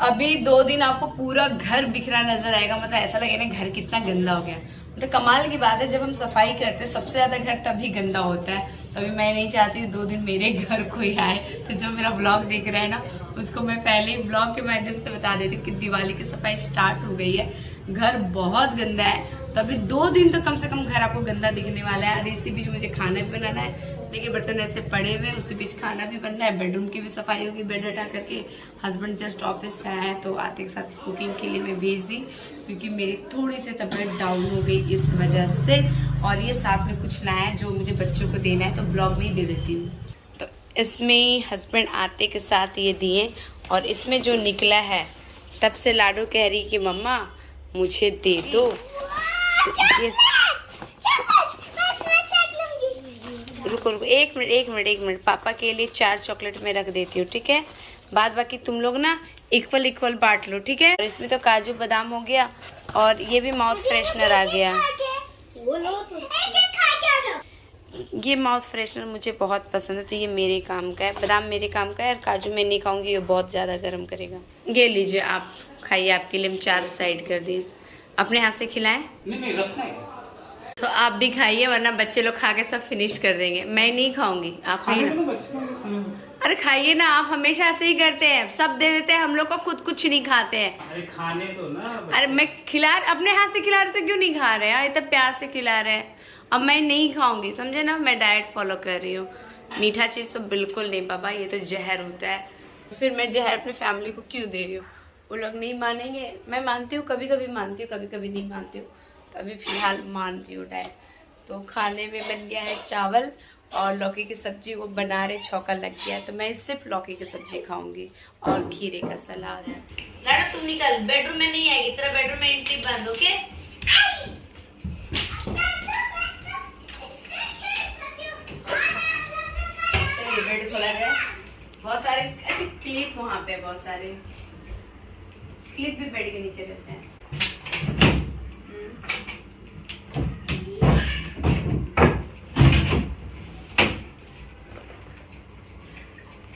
अभी 2 दिन आपको पूरा घर बिखरा नजर आएगा, मतलब ऐसा लगेगा घर कितना गंदा हो गया। मतलब कमाल की बात है, जब हम सफाई करते हैं सबसे ज्यादा घर तभी गंदा होता है। तभी मैं नहीं चाहती हूँ 2 दिन मेरे घर कोई आए। तो जो मेरा ब्लॉग देख रहा है ना, उसको मैं पहले ही ब्लॉग के माध्यम से बता देती हूँ कि दिवाली की सफाई स्टार्ट हो गई है, घर बहुत गंदा है। तो अभी 2 दिन तो कम से कम घर आपको गंदा दिखने वाला है। और इसी बीच मुझे खाना भी बनाना है। देखिए बर्तन ऐसे पड़े हुए, उसी बीच खाना भी बनना है, बेडरूम की भी सफाई होगी। बेड हटा करके हस्बैंड जस्ट ऑफिस से आए तो आते के साथ कुकिंग के लिए मैं भेज दी, क्योंकि मेरी थोड़ी सी तबीयत डाउन हो गई इस वजह से। और ये साथ में कुछ लाया है जो मुझे बच्चों को देना है, तो ब्लॉग में ही दे देती हूँ। तो इसमें हस्बैंड आते के साथ ये दिए, और इसमें जो निकला है तब से लाडो कह रही कि मम्मा मुझे दे दो। तो ये रुको रुको, एक मिनट, पापा के लिए 4 चॉकलेट में रख देती हूँ, ठीक है। बाद बाकी तुम लोग ना इक्वल बांट लो, ठीक है। और इसमें तो काजू बादाम हो गया, और ये भी माउथ फ्रेशनर आ गया। ये माउथ फ्रेशनर मुझे बहुत पसंद है, तो ये मेरे काम का है। बादाम मेरे काम का है, और काजू मैं नहीं खाऊंगी, ये बहुत ज़्यादा गर्म करेगा। ये लीजिए आप खाइए, आपके लिए हम 4 साइड कर दिए। अपने हाथ से खिलाएं? नहीं रखना है। तो आप भी खाइए, वरना बच्चे लोग खा के सब फिनिश कर देंगे। मैं नहीं खाऊंगी, आप नहीं। अरे खाइए ना, आप हमेशा ऐसे ही करते हैं, सब दे देते हैं, हम लोग को खुद कुछ नहीं खाते हैं। अरे खाने तो ना। अरे मैं अपने हाथ से खिला रहे तो क्यों नहीं खा रहे हैं? इतना प्यार से खिला रहे हैं। अब मैं नहीं खाऊंगी, समझे ना, मैं डाइट फॉलो कर रही हूँ। मीठा चीज़ तो बिल्कुल नहीं बाबा, ये तो जहर होता है। फिर मैं जहर अपनी फैमिली को क्यों दे रही हूँ? वो लोग नहीं मानेंगे। मैं मानती हूँ, कभी कभी मानती हूँ, कभी कभी नहीं मानती हूँ। तो अभी फिलहाल मान रही हूँ डाइट। तो खाने में बन गया है चावल और लौकी की सब्जी, वो बना रहे, छौका लग गया है। तो मैं सिर्फ लौकी की सब्जी खाऊंगी और खीरे का सलाद है। लाडो तुम निकल, बेडरूम में नहीं आएगी, तेरा बेडरूम में एंट्री बंद, ओके। चलिए बेड खोला गया। बहुत सारे ऐसे क्लिप वहाँ पे, बहुत सारे क्लिप भी बेड के नीचे रहते हैं।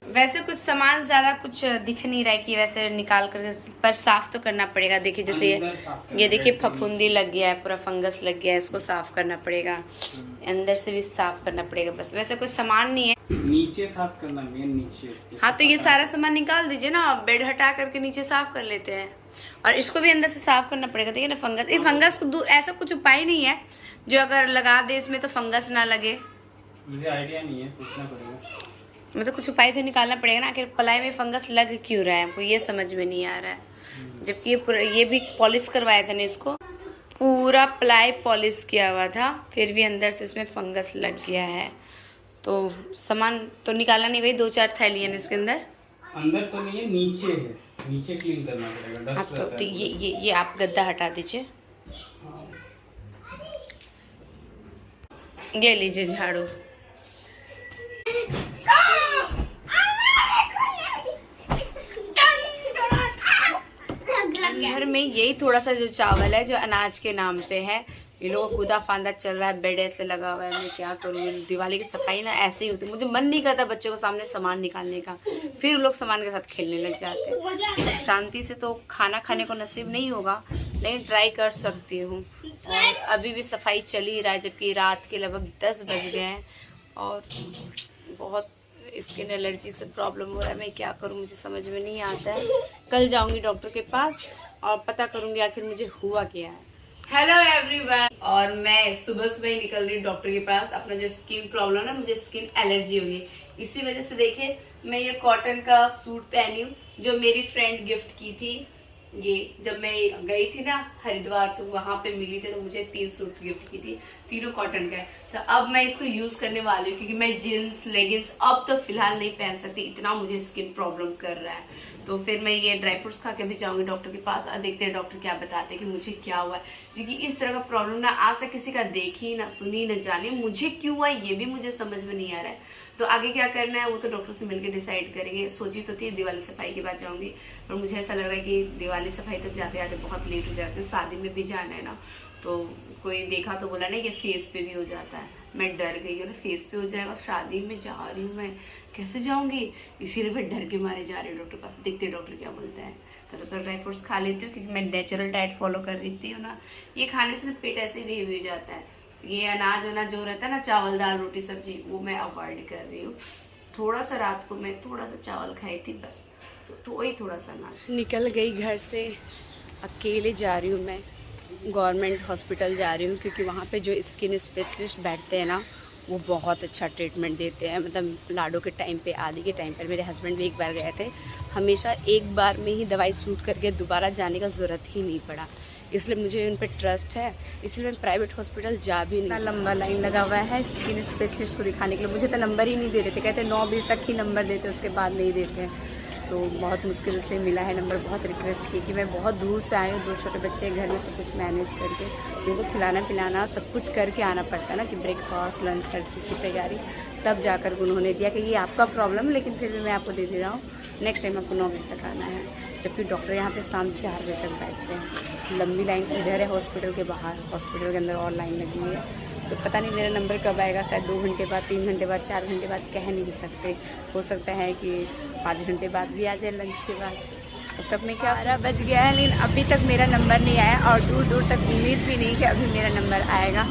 वैसे कुछ सामान ज्यादा कुछ दिख नहीं रहा है कि वैसे निकाल कर, पर साफ तो करना पड़ेगा। देखिए जैसे ये देखिए फफूंदी लग गया है, पूरा फंगस लग गया है, इसको साफ करना पड़ेगा। अंदर से भी साफ करना पड़ेगा। बस वैसे कोई सामान नहीं है, नीचे साफ करना, मेन नीचे। हाँ तो ये सारा सामान निकाल दीजिए ना, बेड हटा करके नीचे साफ कर लेते हैं। और इसको भी अंदर से साफ करना पड़ेगा। देखिए ना फंगस, ये फंगस को दूर, ऐसा कुछ उपाय नहीं है जो अगर लगा दे इसमें तो फंगस ना लगे। मुझे आइडिया नहीं है, पूछना पड़ेगा। मतलब कुछ उपाय तो निकालना पड़ेगा ना, आखिर पलाई में फंगस लग क्यों रहा है, हमको ये समझ में नहीं आ रहा है। जबकि ये भी पॉलिश करवाया था ना, इसको पूरा प्लाई पॉलिश किया हुआ था, फिर भी अंदर से इसमें फंगस लग गया है। तो सामान तो निकालना नहीं, वही 2-4 थैलियाँ इसके अंदर तो नहीं है, नीचे है, नीचे क्लीन करना पड़ेगा, डस्ट रहता है। तो ये आप गद्दा हटा दीजिए। ये लीजिए झाड़ू। घर में यही थोड़ा सा जो चावल है, जो अनाज के नाम पे है, ये लोगों को कूदा फांदा चल रहा है, बेड ऐसे लगा हुआ है। मैं क्या करूँ? दिवाली की सफाई ना ऐसे ही होती है। मुझे मन नहीं करता बच्चों को सामने सामान निकालने का, फिर लोग सामान के साथ खेलने लग जाते हैं। शांति से तो खाना खाने को नसीब नहीं होगा, लेकिन ट्राई कर सकती हूँ। और अभी भी सफाई चल ही रहा है, जबकि रात के लगभग 10 बज गए हैं, और बहुत स्किन एलर्जी से प्रॉब्लम हो रहा है। मैं क्या करूं, मुझे समझ में नहीं आता है। कल जाऊंगी डॉक्टर के पास और पता करूंगी आखिर मुझे हुआ क्या है। हेलो एवरीवन, और मैं सुबह सुबह ही निकल रही हूँ डॉक्टर के पास। अपना जो स्किन प्रॉब्लम है, मुझे स्किन एलर्जी होगी, इसी वजह से देखिए मैं ये कॉटन का सूट पहनी हूँ, जो मेरी फ्रेंड गिफ्ट की थी। ये जब मैं गई थी ना हरिद्वार, तो वहां पे मिली थी, तो मुझे 3 सूट गिफ्ट की थी, तीनों कॉटन का है। तो अब मैं इसको यूज करने वाली हूँ, क्योंकि मैं जींस लेगिंग्स अब तो फिलहाल नहीं पहन सकती, इतना मुझे स्किन प्रॉब्लम कर रहा है। तो फिर मैं ये ड्राई फ्रूट्स खा के भी जाऊंगी डॉक्टर के पास, और देखते हैं डॉक्टर क्या बताते हैं कि मुझे क्या हुआ है। क्योंकि इस तरह का प्रॉब्लम ना आज तक किसी का देखी ना सुनी ना जानी, मुझे क्यों हुआ ये भी मुझे समझ में नहीं आ रहा है। तो आगे क्या करना है वो तो डॉक्टर से मिलकर डिसाइड करेंगे। सोची तो थी दिवाली सफाई के बाद जाऊंगी, पर मुझे ऐसा लग रहा है कि दिवाली सफाई तक जाते जाते बहुत लेट हो जाते हैं। शादी में भी जाना है ना, तो कोई देखा तो बोला नहीं कि फेस पे भी हो जाता है। मैं डर गई और फेस पे हो जाएगा, शादी में जा रही हूँ मैं, कैसे जाऊँगी, इसीलिए मैं डर के मारे जा रही हूँ डॉक्टर के पास, देखते डॉक्टर क्या बोलता है। तब तक ड्राई फ्रूट्स खा लेती हूँ क्योंकि मैं नेचुरल डाइट फॉलो कर रही थी ना, ये खाने से पेट ऐसे भी हो जाता है। ये अनाज वनाज जो रहता है ना, चावल दाल रोटी सब्जी, वो मैं अवॉइड कर रही हूँ। थोड़ा सा रात को मैं थोड़ा सा चावल खाई थी बस, तो वही थोड़ा सा अनाज। निकल गई घर से, अकेले जा रही हूँ मैं, गवर्नमेंट हॉस्पिटल जा रही हूँ क्योंकि वहाँ पे जो स्किन स्पेशलिस्ट बैठते हैं ना, वो बहुत अच्छा ट्रीटमेंट देते हैं। मतलब लाडो के टाइम पे, आदि के टाइम पर, मेरे हस्बैंड भी एक बार गए थे, हमेशा एक बार में ही दवाई सूट करके दोबारा जाने का ज़रूरत ही नहीं पड़ा, इसलिए मुझे उन पर ट्रस्ट है, इसलिए मैं प्राइवेट हॉस्पिटल जा भी नहीं। लंबा लाइन लगा हुआ है स्किन स्पेशलिस्ट को दिखाने के लिए, मुझे तो नंबर ही नहीं दे रहे थे, कहते 9 बजे तक ही नंबर देते, उसके बाद नहीं देते हैं। तो बहुत मुश्किल से मिला है नंबर, बहुत रिक्वेस्ट की कि मैं बहुत दूर से आई हूँ, 2 छोटे बच्चे घर में, सब कुछ मैनेज करके उनको खिलाना पिलाना सब कुछ करके आना पड़ता है ना, कि ब्रेकफास्ट लंच हर चीज़ की तैयारी, तब जाकर उन्होंने दिया कि ये आपका प्रॉब्लम, लेकिन फिर भी मैं आपको दे रहा हूँ, नेक्स्ट टाइम आपको 9 बजे तक आना है। जबकि डॉक्टर यहाँ पे शाम 4 बजे तक बैठते हैं। लंबी लाइन इधर है हॉस्पिटल के बाहर, हॉस्पिटल के अंदर और लाइन लगी हुई है। तो पता नहीं मेरा नंबर कब आएगा, शायद 2 घंटे बाद, 3 घंटे बाद, 4 घंटे बाद, कह नहीं सकते। हो सकता है कि 5 घंटे बाद भी आ जाए लंच के बाद। तब तक मैं क्या 12 बज गया है, लेकिन अभी तक मेरा नंबर नहीं आया और दूर दूर तक उम्मीद भी नहीं कि अभी मेरा नंबर आएगा।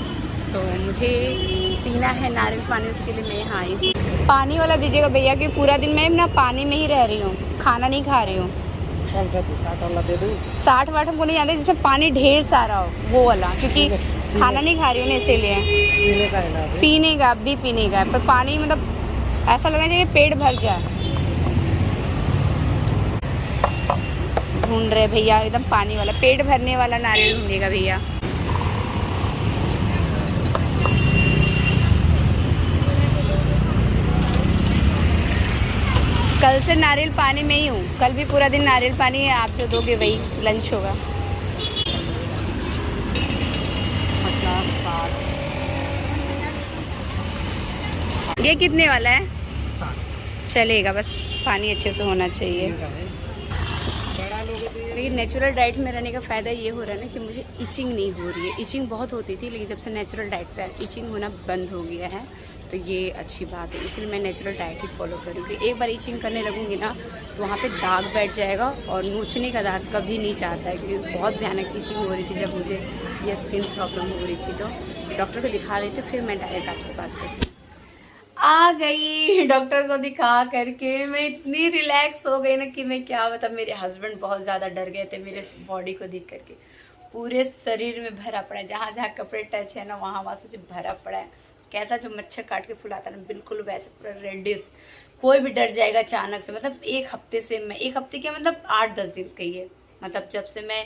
तो मुझे पीना है नारियल पानी, उसके लिए मैं यहाँ आई हूँ। पानी वाला दीजिएगा भैया, कि पूरा दिन मैं ना पानी में ही रह रही हूँ, खाना नहीं खा रही हूँ। कौन सा 60 वाला दे दूँ? 60 वाट हमको नहीं जानते, जिसमें पानी ढेर सारा हो, वो वाला, क्योंकि खाना नहीं खा रही हूँ ना, इसीलिए। पीने का है ना? पीने का भी पीने का, पर पानी मतलब ऐसा लगना चाहिए पेट भर जाए। ढूंढ रहे भैया एकदम पानी वाला, पेट भरने वाला नारियल ढूंढेगा भैया। कल से नारियल पानी में ही हूँ, कल भी पूरा दिन नारियल पानी है, आप जो दोगे वही लंच होगा। ये कितने वाला है? चलेगा, बस पानी अच्छे से होना चाहिए। लेकिन नेचुरल डाइट में रहने का फ़ायदा ये हो रहा है ना कि मुझे इचिंग नहीं हो रही है। इचिंग बहुत होती थी, लेकिन जब से नेचुरल डाइट पे इचिंग होना बंद हो गया है, तो ये अच्छी बात है। इसलिए मैं नेचुरल डाइट ही फॉलो करूँगी। एक बार इचिंग करने लगूँगी ना, तो वहाँ पे दाग बैठ जाएगा, और नोचने का दाग कभी नहीं चाहता है, क्योंकि बहुत भयानक इचिंग हो रही थी जब मुझे ये स्किन प्रॉब्लम हो रही थी। तो डॉक्टर को दिखा रही थी, फिर मैं डायरेक्ट आपसे बात करती। आ गई डॉक्टर को दिखा करके, मैं इतनी रिलैक्स हो गई ना कि मैं क्या बता। मेरे हस्बैंड बहुत ज़्यादा डर गए थे मेरे बॉडी को देख करके। पूरे शरीर में भरा पड़ा है, जहाँ जहाँ कपड़े टच है ना, वहाँ वहाँ से जो भरा पड़ा है, कैसा जो मच्छर काट के फुलाता है ना, बिल्कुल वैसे पूरा रेडिश। कोई भी डर जाएगा अचानक से। मतलब एक हफ्ते से, मैं एक हफ्ते क्या मतलब 8-10 दिन कहिए, मतलब जब से मैं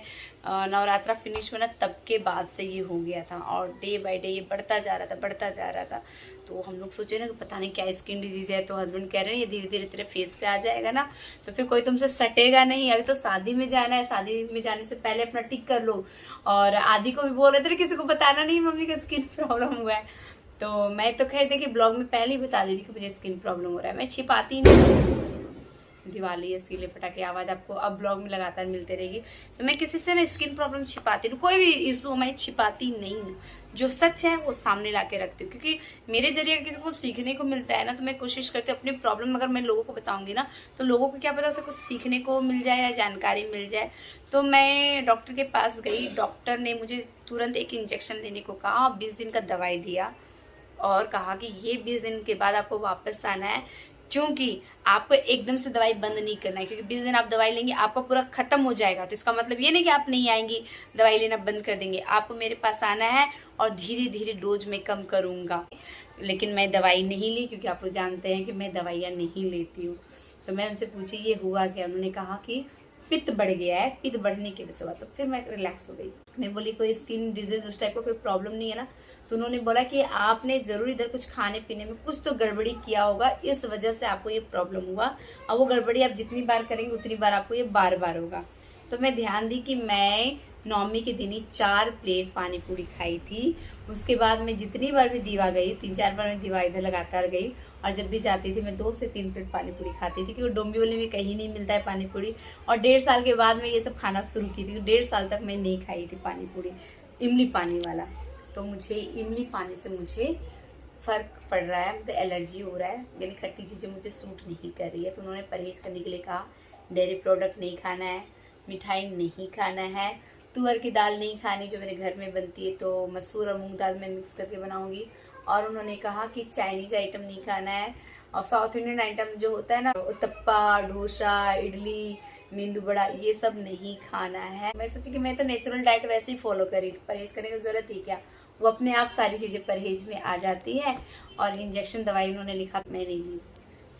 नवरात्रा फिनिश हुआ ना, तब के बाद से ये हो गया था, और डे बाय डे ये बढ़ता जा रहा था। तो हम लोग सोचे ना कि पता नहीं क्या स्किन डिजीज है, तो हस्बैंड कह रहे हैं ये धीरे धीरे तेरे फेस पे आ जाएगा ना, तो फिर कोई तुमसे सटेगा नहीं। अभी तो शादी में जाना है, शादी में जाने से पहले अपना टिक कर लो। और आदि को भी बोल रहे थे किसी को बताना नहीं मम्मी का स्किन प्रॉब्लम हुआ है। तो मैं तो खैर देखिए ब्लॉग में पहले ही बता दी थी कि मुझे स्किन प्रॉब्लम हो रहा है, मैं छिपाती नहीं। दिवाली है, इसलिए फटाके आवाज़ आपको अब ब्लॉग में लगातार मिलते रहेगी। तो मैं किसी से ना स्किन प्रॉब्लम छिपाती नहीं, कोई भी इशू मैं छिपाती नहीं हूँ। जो सच है वो सामने ला के रखती हूँ, क्योंकि मेरे जरिए किसी को सीखने को मिलता है ना, तो मैं कोशिश करती हूँ अपनी प्रॉब्लम अगर मैं लोगों को बताऊंगी ना, तो लोगों को क्या पता उसे कुछ सीखने को मिल जाए या जानकारी मिल जाए। तो मैं डॉक्टर के पास गई, डॉक्टर ने मुझे तुरंत एक इंजेक्शन लेने को कहा, 20 दिन का दवाई दिया, और कहा कि ये 20 दिन के बाद आपको वापस आना है, क्योंकि आपको एकदम से दवाई बंद नहीं करना है, क्योंकि 20 दिन आप दवाई लेंगे आपका पूरा खत्म हो जाएगा। तो इसका मतलब ये नहीं कि आप नहीं आएंगी, दवाई लेना बंद कर देंगे। आपको मेरे पास आना है और धीरे धीरे डोज में कम करूँगा। लेकिन मैं दवाई नहीं ली, क्योंकि आप लोग जानते हैं कि मैं दवाइयाँ नहीं लेती हूँ। तो मैं उनसे पूछी ये हुआ क्या, उन्होंने कहा कि पित्त बढ़ गया है, पित्त बढ़ने की वजह से हुआ। तो फिर मैं रिलैक्स हो गई। मैं बोली कोई स्किन डिजीज उस टाइप का कोई प्रॉब्लम नहीं है ना। तो उन्होंने बोला कि आपने जरूर इधर कुछ खाने पीने में कुछ तो गड़बड़ी किया होगा, इस वजह से आपको ये प्रॉब्लम हुआ। और वो गड़बड़ी आप जितनी बार करेंगे उतनी बार आपको ये बार बार होगा। तो मैं ध्यान दी कि मैं नवमी के दिन ही 4 प्लेट पानी पूरी खाई थी। उसके बाद मैं जितनी बार भी दीवा गई, 3-4 बार मैं दीवा इधर लगातार गई, और जब भी जाती थी मैं 2 से 3 प्लेट पानी पूरी खाती थी, क्योंकि डोंबिवली में कहीं नहीं मिलता है पानी पूरी। और 1.5 साल के बाद मैं ये सब खाना शुरू की थी। 1.5 साल तक मैं नहीं खाई थी पानी पूरी, इमली पानी वाला। तो मुझे इमली पानी से मुझे फ़र्क पड़ रहा है, मुझे एलर्जी हो रहा है, यानी खट्टी चीज़ें मुझे सूट नहीं कर रही है। तो उन्होंने परहेज़ करने के लिए कहा, डेयरी प्रोडक्ट नहीं खाना है, मिठाई नहीं खाना है, तुअर की दाल नहीं खानी जो मेरे घर में बनती है, तो मसूर और मूंग दाल में मिक्स करके बनाऊंगी। और उन्होंने कहा कि चाइनीज़ आइटम नहीं खाना है, और साउथ इंडियन आइटम जो होता है ना, उत्तप्पा, डोसा, इडली, मेंदू बड़ा, ये सब नहीं खाना है। मैं सोची कि मैं तो नेचुरल डाइट वैसे ही फॉलो करी, तो परहेज़ करने की ज़रूरत ही क्या, वो अपने आप सारी चीज़ें परहेज में आ जाती है। और इंजेक्शन दवाई उन्होंने लिखा, मैं नहीं ली,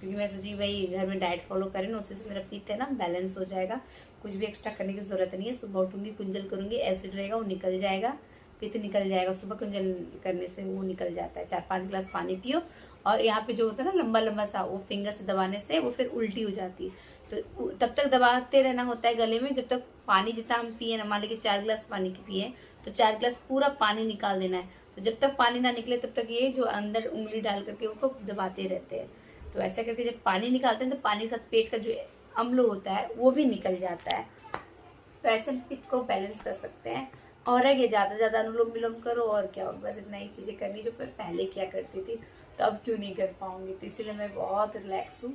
क्योंकि मैं सोची भाई घर में डाइट फॉलो करें ना, उससे मेरा पीते ना बैलेंस हो जाएगा, कुछ भी एक्स्ट्रा करने की ज़रूरत नहीं है। सुबह उठूंगी, कुंजल करूंगी, एसिड रहेगा वो निकल जाएगा, पित्त निकल जाएगा, सुबह कुंजल करने से वो निकल जाता है। 4-5 गिलास पानी पियो, और यहाँ पे जो होता है ना लंबा लंबा सा, वो फिंगर से दबाने से वो फिर उल्टी हो जाती है, तो तब तक दबाते रहना होता है गले में, जब तक पानी जितना हम पिए ना, मान लीजिए 4 गिलास पानी की पिए तो 4 गिलास पूरा पानी निकाल देना है। तो जब तक पानी ना निकले तब तक ये जो अंदर उंगली डाल करके उसको दबाते रहते हैं। तो ऐसा करके जब पानी निकालते हैं तो पानी के साथ पेट का जो अम्ल होता है वो भी निकल जाता है। तो ऐसे पित्त को बैलेंस कर सकते हैं। और है कि ज़्यादा से ज़्यादा अनुलोम विलोम करो, और क्या हो, बस इतना ही चीज़ें करनी जो मैं पहले किया करती थी, तो अब क्यों नहीं कर पाऊँगी। तो इसीलिए मैं बहुत रिलैक्स हूँ।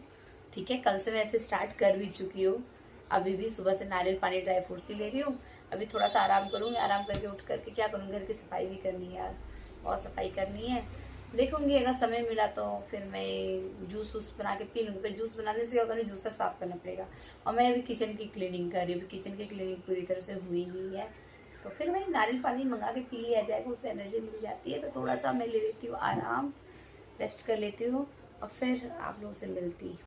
ठीक है, कल से मैं ऐसे स्टार्ट कर भी चुकी हूँ। अभी भी सुबह से नारियल पानी, ड्राई फ्रूट्स ही ले रही हूँ। अभी थोड़ा सा आराम करूँगी, आराम करके उठ करके क्या करूँगी, घर की सफाई भी करनी है यार, बहुत सफाई करनी है। देखूंगी अगर समय मिला तो फिर मैं जूस वूस बना के पी लूँगी। फिर जूस बनाने से क्या होता है, जूसर साफ करना पड़ेगा, और मैं अभी किचन की क्लीनिंग कर रही हूँ। किचन की क्लीनिंग पूरी तरह से हुई नहीं है, तो फिर मैं नारियल पानी मंगा के पी लिया जाएगा, उससे एनर्जी मिल जाती है। तो थोड़ा सा मैं ले लेती हूँ आराम, रेस्ट कर लेती हूँ, और फिर आप लोगों से मिलती हूँ।